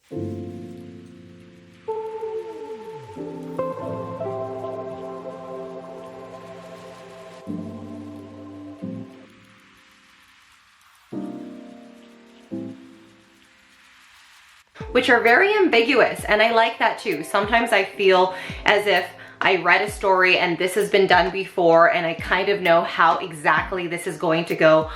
Which are very ambiguous, and I like that too. Sometimes I feel as if I read a story and this has been done before and I kind of know how exactly this is going to go.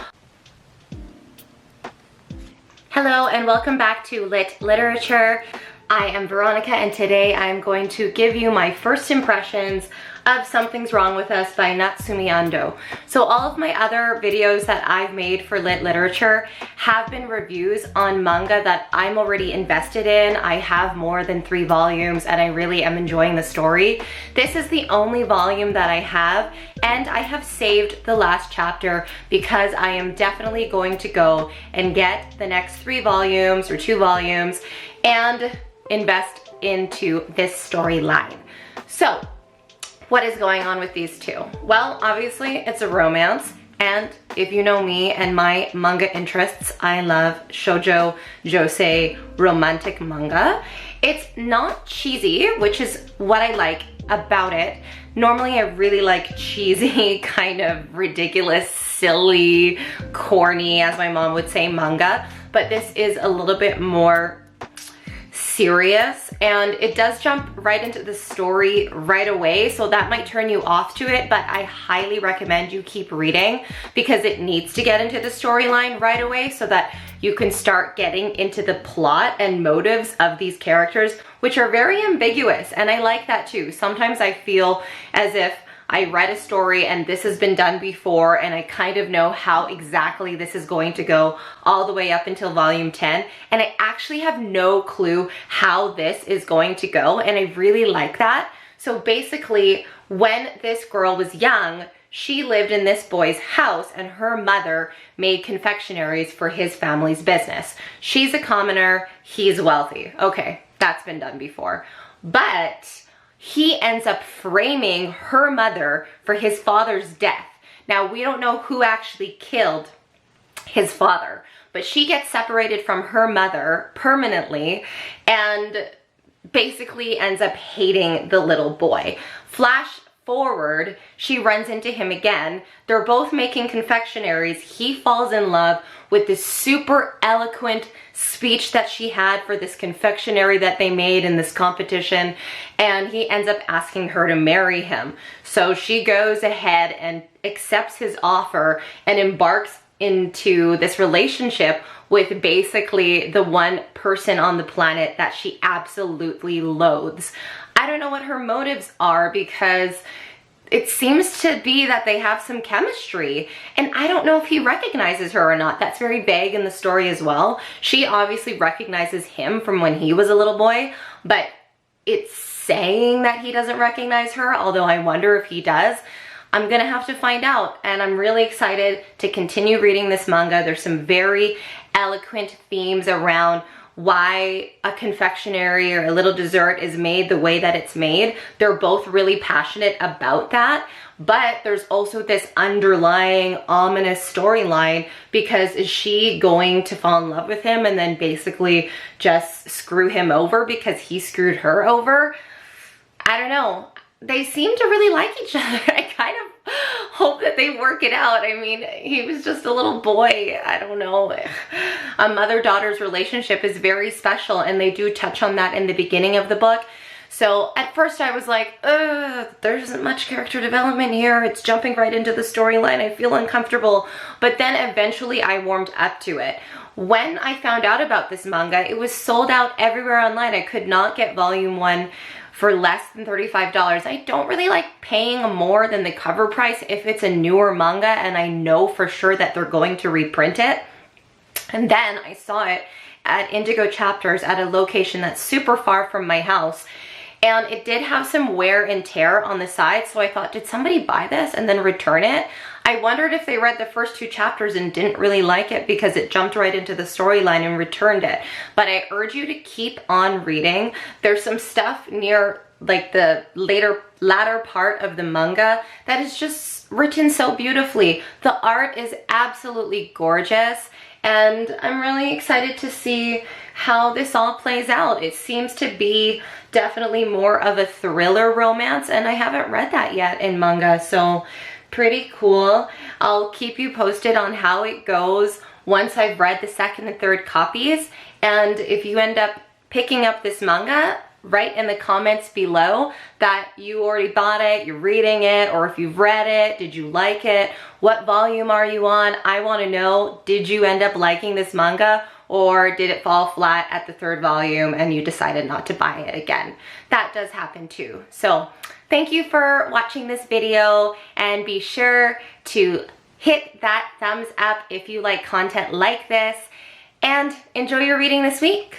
Hello and welcome back to Lit Literature. I am Veronica and today I'm going to give you my first impressions of Something's Wrong With Us by Natsumi Ando. So all of my other videos that I've made for Lit Literature have been reviews on manga that I'm already invested in. I have more than 3 volumes and I really am enjoying the story. This is the only volume that I have, and I have saved the last chapter because I am definitely going to go and get the next 3 volumes or 2 volumes and invest into this storyline. So, what is going on with these two? Well, obviously it's a romance, and if you know me and my manga interests, I love shoujo, josei, romantic manga. It's not cheesy, which is what I like about it. Normally I really like cheesy, kind of ridiculous, silly, corny, as my mom would say, manga, but this is a little bit more serious, and it does jump right into the story right away, so that might turn you off to it, but I highly recommend you keep reading because it needs to get into the storyline right away so that you can start getting into the plot and motives of these characters, which are very ambiguous, and I like that too. Sometimes I feel as if I read a story and this has been done before and I kind of know how exactly this is going to go all the way up until volume 10, and I actually have no clue how this is going to go, and I really like that. So basically, when this girl was young, she lived in this boy's house and her mother made confectionaries for his family's business. She's a commoner, he's wealthy. Okay, that's been done before. But he ends up framing her mother for his father's death. Now, we don't know who actually killed his father, but she gets separated from her mother permanently and basically ends up hating the little boy. Flash forward, she runs into him again. They're both making confectionaries. He falls in love with this super eloquent speech that she had for this confectionery that they made in this competition, and he ends up asking her to marry him. So she goes ahead and accepts his offer and embarks into this relationship with basically the one person on the planet that she absolutely loathes. I don't know what her motives are because it seems to be that they have some chemistry, and I don't know if he recognizes her or not. That's very vague in the story as well. She obviously recognizes him from when he was a little boy, but it's saying that he doesn't recognize her, although I wonder if he does. I'm gonna have to find out, and I'm really excited to continue reading this manga. There's some very eloquent themes around why a confectionery or a little dessert is made the way that it's made. They're both really passionate about that, but there's also this underlying ominous storyline because is she going to fall in love with him and then basically just screw him over because he screwed her over? I don't know. They seem to really like each other. I kind of hope that they work it out. I mean, he was just a little boy. I don't know. A mother-daughter's relationship is very special, and they do touch on that in the beginning of the book. So at first I was like, there isn't much character development here. It's jumping right into the storyline. I feel uncomfortable. But then eventually I warmed up to it. When I found out about this manga, it was sold out everywhere online. I could not get volume 1 for less than $35. I don't really like paying more than the cover price if it's a newer manga and I know for sure that they're going to reprint it. And then I saw it at Indigo Chapters at a location that's super far from my house, and it did have some wear and tear on the side, so I thought, did somebody buy this and then return it? I wondered if they read the first 2 chapters and didn't really like it because it jumped right into the storyline and returned it. But I urge you to keep on reading. There's some stuff near like the latter part of the manga that is just written so beautifully. The art is absolutely gorgeous, and I'm really excited to see how this all plays out. It seems to be definitely more of a thriller romance, and I haven't read that yet in manga, so pretty cool. I'll keep you posted on how it goes once I've read the second and third copies. And if you end up picking up this manga, write in the comments below that you already bought it, you're reading it, or if you've read it, did you like it? What volume are you on? I want to know, did you end up liking this manga, or did it fall flat at the third volume and you decided not to buy it again? That does happen too. So thank you for watching this video, and be sure to hit that thumbs up if you like content like this, and enjoy your reading this week.